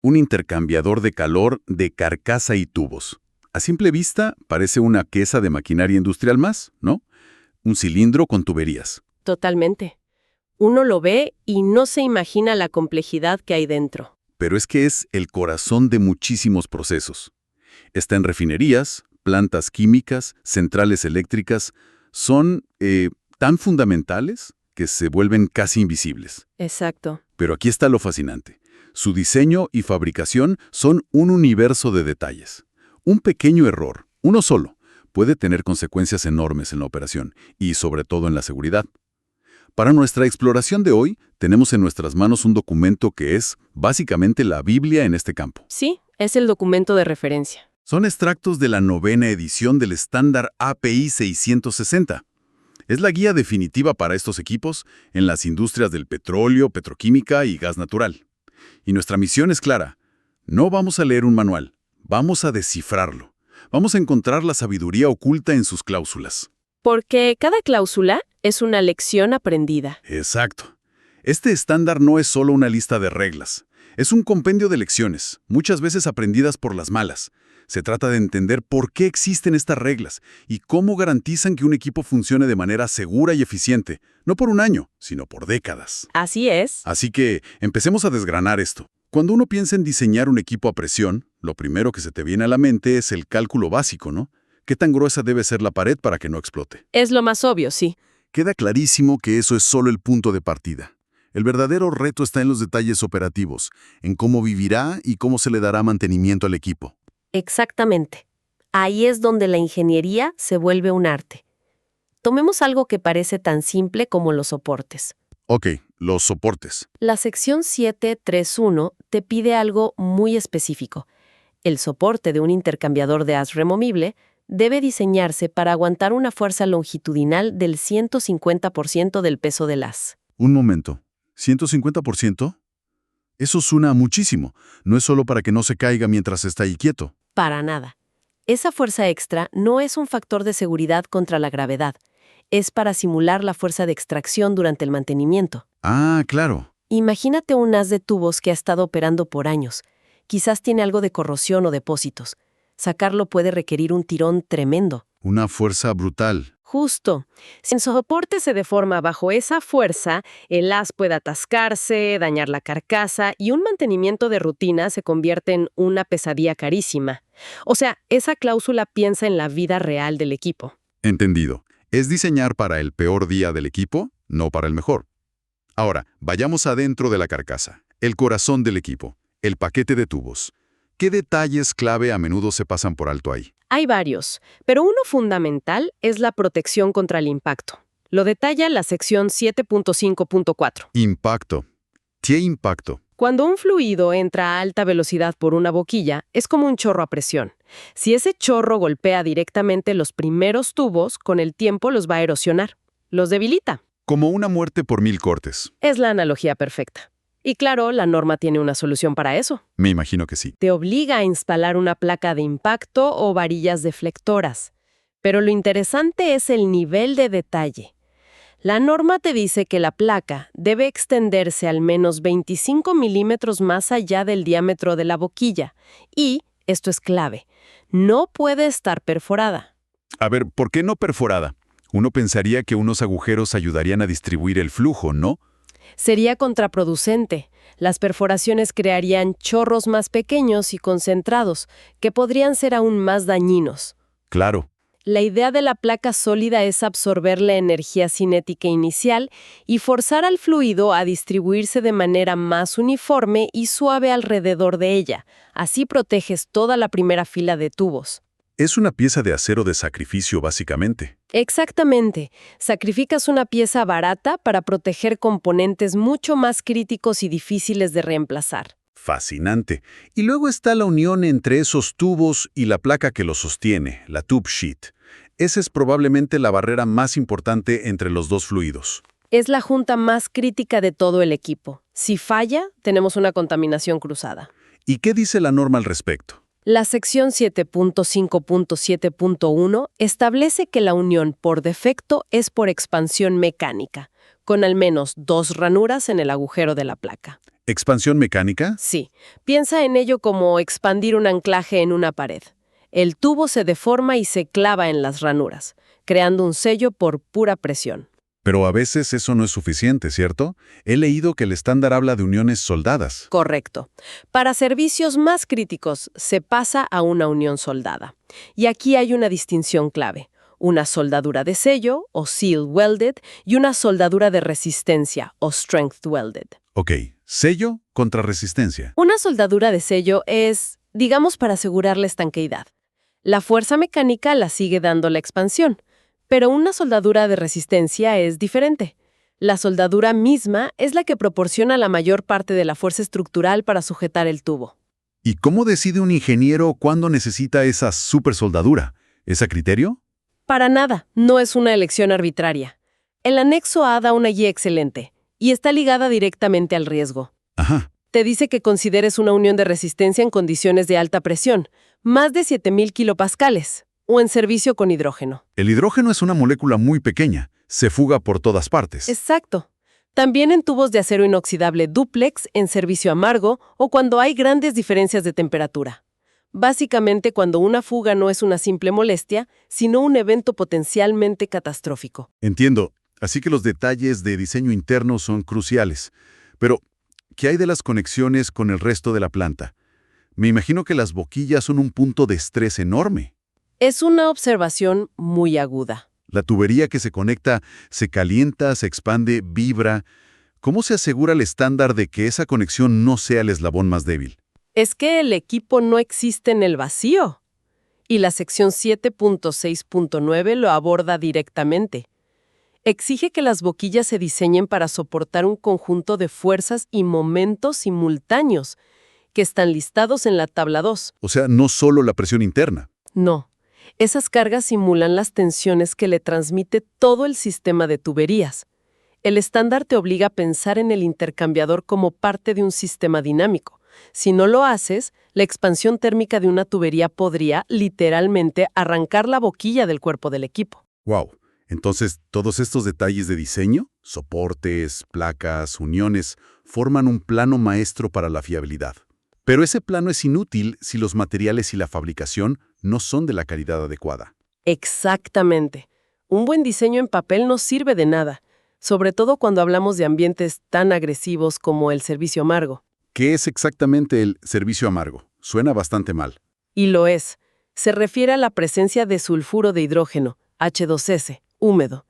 Un intercambiador de calor de carcasa y tubos. A simple vista, parece una pieza de maquinaria industrial más, ¿no? Un cilindro con tuberías. Totalmente. Uno lo ve y no se imagina la complejidad que hay dentro. Pero es que es el corazón de muchísimos procesos. Está en refinerías, plantas químicas, centrales eléctricas. Son tan fundamentales que se vuelven casi invisibles. Exacto. Pero aquí está lo fascinante. Su diseño y fabricación son un universo de detalles. Un pequeño error, uno solo, puede tener consecuencias enormes en la operación y sobre todo en la seguridad. Para nuestra exploración de hoy, tenemos en nuestras manos un documento que es básicamente la Biblia en este campo. Sí, es el documento de referencia. Son extractos de la 9ª edición del estándar API 660. Es la guía definitiva para estos equipos en las industrias del petróleo, petroquímica y gas natural. Y nuestra misión es clara. No vamos a leer un manual, vamos a descifrarlo. Vamos a encontrar la sabiduría oculta en sus cláusulas. Porque cada cláusula es una lección aprendida. Exacto. Este estándar no es solo una lista de reglas. Es un compendio de lecciones, muchas veces aprendidas por las malas. Se trata de entender por qué existen estas reglas y cómo garantizan que un equipo funcione de manera segura y eficiente, no por un año, sino por décadas. Así es. Así que empecemos a desgranar esto. Cuando uno piensa en diseñar un equipo a presión, lo primero que se te viene a la mente es el cálculo básico, ¿no? ¿Qué tan gruesa debe ser la pared para que no explote? Es lo más obvio, sí. Queda clarísimo que eso es solo el punto de partida. El verdadero reto está en los detalles operativos, en cómo vivirá y cómo se le dará mantenimiento al equipo. Exactamente. Ahí es donde la ingeniería se vuelve un arte. Tomemos algo que parece tan simple como los soportes. Ok, los soportes. La sección 731 te pide algo muy específico. El soporte de un intercambiador de haz removible debe diseñarse para aguantar una fuerza longitudinal del 150% del peso del haz. Un momento. ¿150%? Eso suena muchísimo. No es solo para que no se caiga mientras está ahí quieto. Para nada. Esa fuerza extra no es un factor de seguridad contra la gravedad. Es para simular la fuerza de extracción durante el mantenimiento. Ah, claro. Imagínate un haz de tubos que ha estado operando por años. Quizás tiene algo de corrosión o depósitos. Sacarlo puede requerir un tirón tremendo. Una fuerza brutal. Justo. Si el soporte se deforma bajo esa fuerza, el haz puede atascarse, dañar la carcasa y un mantenimiento de rutina se convierte en una pesadilla carísima. O sea, esa cláusula piensa en la vida real del equipo. Entendido. Es diseñar para el peor día del equipo, no para el mejor. Ahora, vayamos adentro de la carcasa, el corazón del equipo, el paquete de tubos. ¿Qué detalles clave a menudo se pasan por alto ahí? Hay varios, pero uno fundamental es la protección contra el impacto. Lo detalla la sección 7.5.4. Impacto. ¿Qué impacto? Cuando un fluido entra a alta velocidad por una boquilla, es como un chorro a presión. Si ese chorro golpea directamente los primeros tubos, con el tiempo los va a erosionar. Los debilita. Como una muerte por 1000 cortes. Es la analogía perfecta. Y claro, la norma tiene una solución para eso. Me imagino que sí. Te obliga a instalar una placa de impacto o varillas deflectoras. Pero lo interesante es el nivel de detalle. La norma te dice que la placa debe extenderse al menos 25 milímetros más allá del diámetro de la boquilla. Y, esto es clave, no puede estar perforada. A ver, ¿por qué no perforada? Uno pensaría que unos agujeros ayudarían a distribuir el flujo, ¿no? Sería contraproducente. Las perforaciones crearían chorros más pequeños y concentrados, que podrían ser aún más dañinos. Claro. La idea de la placa sólida es absorber la energía cinética inicial y forzar al fluido a distribuirse de manera más uniforme y suave alrededor de ella. Así proteges toda la primera fila de tubos. Es una pieza de acero de sacrificio, básicamente. Exactamente. Sacrificas una pieza barata para proteger componentes mucho más críticos y difíciles de reemplazar. Fascinante. Y luego está la unión entre esos tubos y la placa que los sostiene, la tube sheet. Esa es probablemente la barrera más importante entre los dos fluidos. Es la junta más crítica de todo el equipo. Si falla, tenemos una contaminación cruzada. ¿Y qué dice la norma al respecto? La sección 7.5.7.1 establece que la unión por defecto es por expansión mecánica, con al menos 2 ranuras en el agujero de la placa. ¿Expansión mecánica? Sí, piensa en ello como expandir un anclaje en una pared. El tubo se deforma y se clava en las ranuras, creando un sello por pura presión. Pero a veces eso no es suficiente, ¿cierto? He leído que el estándar habla de uniones soldadas. Correcto. Para servicios más críticos se pasa a una unión soldada. Y aquí hay una distinción clave. Una soldadura de sello, o seal welded, y una soldadura de resistencia, o strength welded. Ok, sello contra resistencia. Una soldadura de sello es, digamos, para asegurar la estanqueidad. La fuerza mecánica la sigue dando la expansión, pero una soldadura de resistencia es diferente. La soldadura misma es la que proporciona la mayor parte de la fuerza estructural para sujetar el tubo. ¿Y cómo decide un ingeniero cuándo necesita esa super soldadura? ¿Es a criterio? Para nada, no es una elección arbitraria. El anexo A da una guía excelente y está ligada directamente al riesgo. Ajá. Te dice que consideres una unión de resistencia en condiciones de alta presión, más de 7000 kilopascales, o en servicio con hidrógeno. El hidrógeno es una molécula muy pequeña. Se fuga por todas partes. Exacto. También en tubos de acero inoxidable dúplex, en servicio amargo o cuando hay grandes diferencias de temperatura. Básicamente cuando una fuga no es una simple molestia, sino un evento potencialmente catastrófico. Entiendo. Así que los detalles de diseño interno son cruciales. Pero, ¿qué hay de las conexiones con el resto de la planta? Me imagino que las boquillas son un punto de estrés enorme. Es una observación muy aguda. La tubería que se conecta se calienta, se expande, vibra. ¿Cómo se asegura el estándar de que esa conexión no sea el eslabón más débil? Es que el equipo no existe en el vacío. Y la sección 7.6.9 lo aborda directamente. Exige que las boquillas se diseñen para soportar un conjunto de fuerzas y momentos simultáneos, que están listados en la tabla 2. O sea, no solo la presión interna. No. Esas cargas simulan las tensiones que le transmite todo el sistema de tuberías. El estándar te obliga a pensar en el intercambiador como parte de un sistema dinámico. Si no lo haces, la expansión térmica de una tubería podría, literalmente, arrancar la boquilla del cuerpo del equipo. ¡Wow! Entonces, todos estos detalles de diseño, soportes, placas, uniones, forman un plano maestro para la fiabilidad. Pero ese plano es inútil si los materiales y la fabricación no son de la calidad adecuada. Exactamente. Un buen diseño en papel no sirve de nada, sobre todo cuando hablamos de ambientes tan agresivos como el servicio amargo. ¿Qué es exactamente el servicio amargo? Suena bastante mal. Y lo es. Se refiere a la presencia de sulfuro de hidrógeno, H2S, húmedo.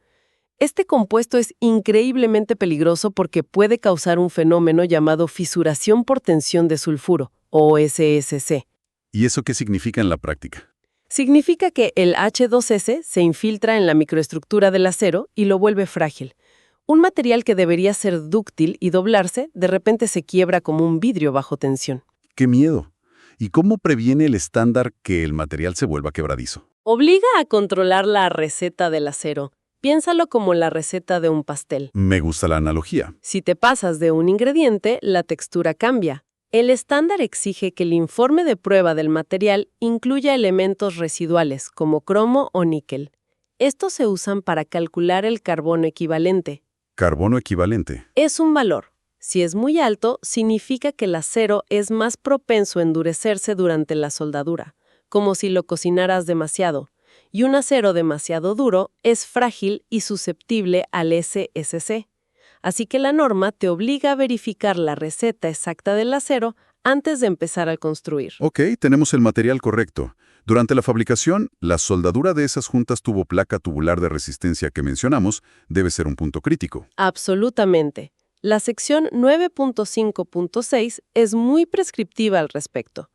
Este compuesto es increíblemente peligroso porque puede causar un fenómeno llamado fisuración por tensión de sulfuro, o SSC. ¿Y eso qué significa en la práctica? Significa que el H2S se infiltra en la microestructura del acero y lo vuelve frágil. Un material que debería ser dúctil y doblarse, de repente se quiebra como un vidrio bajo tensión. ¡Qué miedo! ¿Y cómo previene el estándar que el material se vuelva quebradizo? Obliga a controlar la receta del acero. Piénsalo como la receta de un pastel. Me gusta la analogía. Si te pasas de un ingrediente, la textura cambia. El estándar exige que el informe de prueba del material incluya elementos residuales como cromo o níquel. Estos se usan para calcular el carbono equivalente. Carbono equivalente. Es un valor. Si es muy alto, significa que el acero es más propenso a endurecerse durante la soldadura, como si lo cocinaras demasiado. Y un acero demasiado duro es frágil y susceptible al SSC. Así que la norma te obliga a verificar la receta exacta del acero antes de empezar a construir. Ok, tenemos el material correcto. Durante la fabricación, la soldadura de esas juntas tubo placa tubular de resistencia que mencionamos debe ser un punto crítico. Absolutamente. La sección 9.5.6 es muy prescriptiva al respecto.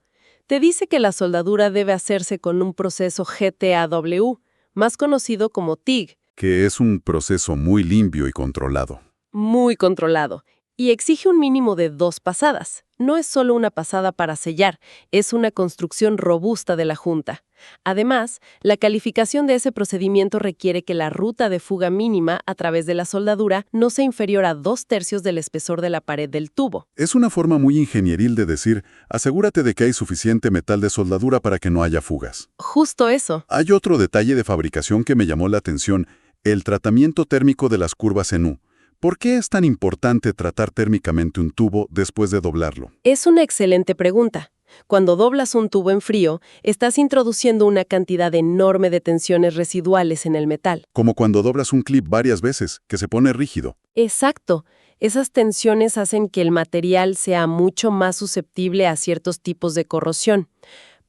Te dice que la soldadura debe hacerse con un proceso GTAW, más conocido como TIG. Que es un proceso muy limpio y controlado. Muy controlado. Y exige un mínimo de 2 pasadas. No es solo una pasada para sellar, es una construcción robusta de la junta. Además, la calificación de ese procedimiento requiere que la ruta de fuga mínima a través de la soldadura no sea inferior a 2/3 del espesor de la pared del tubo. Es una forma muy ingenieril de decir, asegúrate de que hay suficiente metal de soldadura para que no haya fugas. Justo eso. Hay otro detalle de fabricación que me llamó la atención, el tratamiento térmico de las curvas en U. ¿Por qué es tan importante tratar térmicamente un tubo después de doblarlo? Es una excelente pregunta. Cuando doblas un tubo en frío, estás introduciendo una cantidad enorme de tensiones residuales en el metal. Como cuando doblas un clip varias veces, que se pone rígido. Exacto. Esas tensiones hacen que el material sea mucho más susceptible a ciertos tipos de corrosión.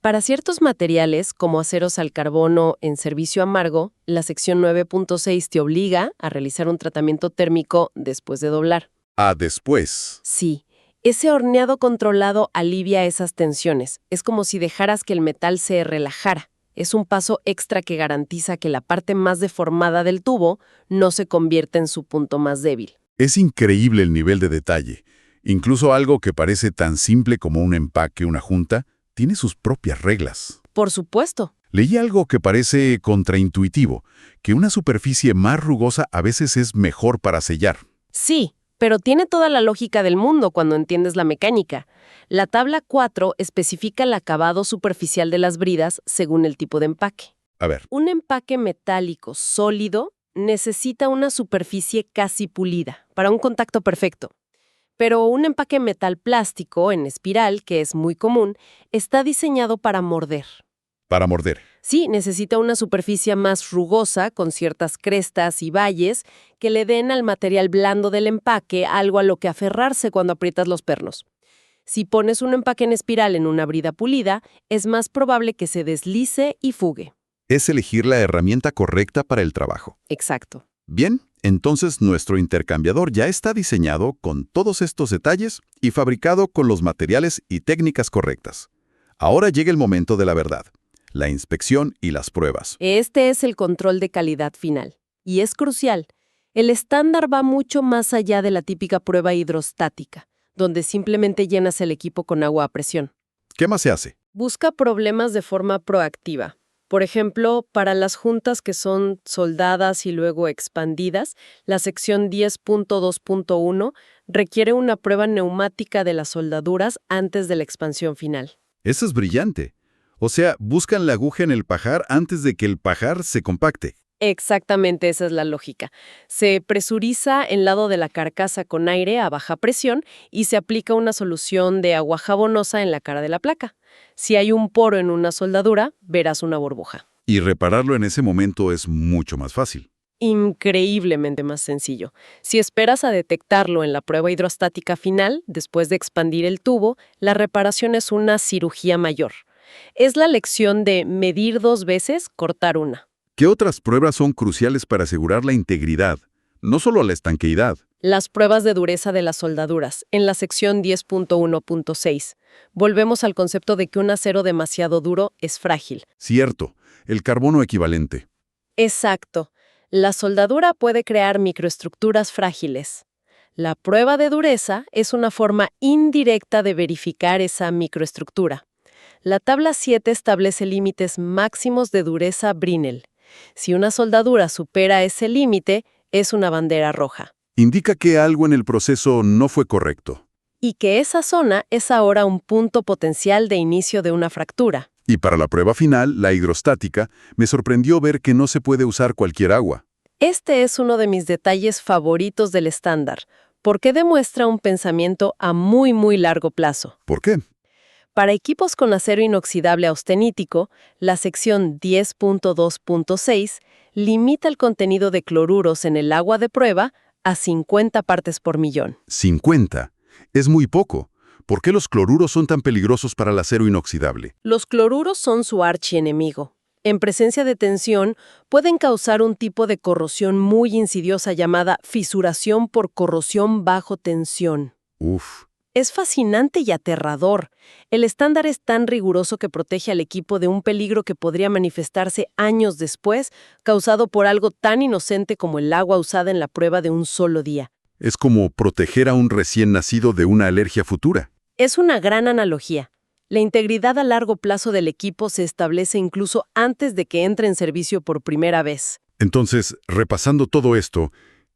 Para ciertos materiales, como aceros al carbono en servicio amargo, la sección 9.6 te obliga a realizar un tratamiento térmico después de doblar. Ah, después. Sí, ese horneado controlado alivia esas tensiones. Es como si dejaras que el metal se relajara. Es un paso extra que garantiza que la parte más deformada del tubo no se convierta en su punto más débil. Es increíble el nivel de detalle. Incluso algo que parece tan simple como un empaque, una junta, tiene sus propias reglas. Por supuesto. Leí algo que parece contraintuitivo, que una superficie más rugosa a veces es mejor para sellar. Sí, pero tiene toda la lógica del mundo cuando entiendes la mecánica. La tabla 4 especifica el acabado superficial de las bridas según el tipo de empaque. A ver, Un empaque metálico sólido necesita una superficie casi pulida para un contacto perfecto. Pero un empaque metal plástico en espiral, que es muy común, está diseñado para morder. para morder. Sí, necesita una superficie más rugosa, con ciertas crestas y valles, que le den al material blando del empaque algo a lo que aferrarse cuando aprietas los pernos. Si pones un empaque en espiral en una brida pulida, es más probable que se deslice y fugue. Es elegir la herramienta correcta para el trabajo. Exacto. Bien, entonces nuestro intercambiador ya está diseñado con todos estos detalles y fabricado con los materiales y técnicas correctas. Ahora llega el momento de la verdad, la inspección y las pruebas. Este es el control de calidad final. Y es crucial. El estándar va mucho más allá de la típica prueba hidrostática, donde simplemente llenas el equipo con agua a presión. ¿Qué más se hace? Busca problemas de forma proactiva. Por ejemplo, para las juntas que son soldadas y luego expandidas, la sección 10.2.1 requiere una prueba neumática de las soldaduras antes de la expansión final. Eso es brillante. O sea, buscan la aguja en el pajar antes de que el pajar se compacte. Exactamente, esa es la lógica. Se presuriza el lado de la carcasa con aire a baja presión y se aplica una solución de agua jabonosa en la cara de la placa. Si hay un poro en una soldadura, verás una burbuja. Y repararlo en ese momento es mucho más fácil. Increíblemente más sencillo. Si esperas a detectarlo en la prueba hidrostática final, después de expandir el tubo, la reparación es una cirugía mayor. Es la lección de medir 2 veces, cortar una. ¿Qué otras pruebas son cruciales para asegurar la integridad? No solo la estanqueidad. Las pruebas de dureza de las soldaduras, en la sección 10.1.6. Volvemos al concepto de que un acero demasiado duro es frágil. Cierto, el carbono equivalente. Exacto. La soldadura puede crear microestructuras frágiles. La prueba de dureza es una forma indirecta de verificar esa microestructura. La tabla 7 establece límites máximos de dureza Brinell. Si una soldadura supera ese límite, es una bandera roja. Indica que algo en el proceso no fue correcto. Y que esa zona es ahora un punto potencial de inicio de una fractura. Y para la prueba final, la hidrostática, me sorprendió ver que no se puede usar cualquier agua. Este es uno de mis detalles favoritos del estándar, porque demuestra un pensamiento a muy largo plazo. ¿Por qué? Para equipos con acero inoxidable austenítico, la sección 10.2.6 limita el contenido de cloruros en el agua de prueba a 50 partes por millón. 50. Es muy poco. ¿Por qué los cloruros son tan peligrosos para el acero inoxidable? Los cloruros son su archienemigo. En presencia de tensión, pueden causar un tipo de corrosión muy insidiosa llamada fisuración por corrosión bajo tensión. Uf. Es fascinante y aterrador. El estándar es tan riguroso que protege al equipo de un peligro que podría manifestarse años después, causado por algo tan inocente como el agua usada en la prueba de un solo día. Es como proteger a un recién nacido de una alergia futura. Es una gran analogía. La integridad a largo plazo del equipo se establece incluso antes de que entre en servicio por primera vez. Entonces, repasando todo esto,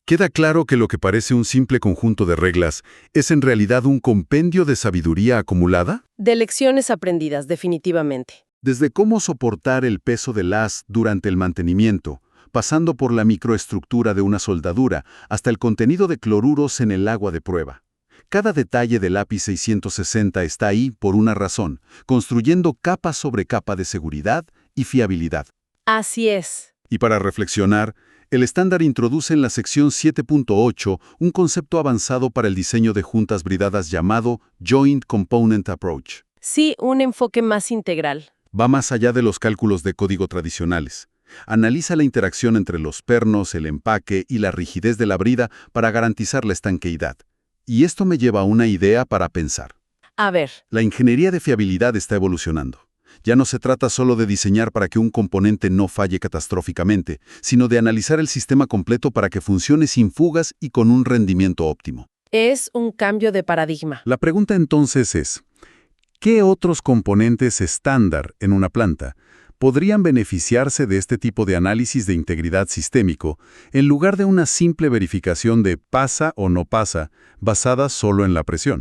queda claro que lo que parece un simple conjunto de reglas es en realidad un compendio de sabiduría acumulada. De lecciones aprendidas, definitivamente. Desde cómo soportar el peso del haz durante el mantenimiento, pasando por la microestructura de una soldadura hasta el contenido de cloruros en el agua de prueba. Cada detalle del API 660 está ahí por una razón, construyendo capa sobre capa de seguridad y fiabilidad. Así es. Y para reflexionar, el estándar introduce en la sección 7.8 un concepto avanzado para el diseño de juntas bridadas llamado Joint Component Approach. Sí, un enfoque más integral. Va más allá de los cálculos de código tradicionales. Analiza la interacción entre los pernos, el empaque y la rigidez de la brida para garantizar la estanqueidad. Y esto me lleva a una idea para pensar. A ver. La ingeniería de fiabilidad está evolucionando. Ya no se trata solo de diseñar para que un componente no falle catastróficamente, sino de analizar el sistema completo para que funcione sin fugas y con un rendimiento óptimo. Es un cambio de paradigma. La pregunta entonces es, ¿qué otros componentes estándar en una planta podrían beneficiarse de este tipo de análisis de integridad sistémico en lugar de una simple verificación de pasa o no pasa basada solo en la presión?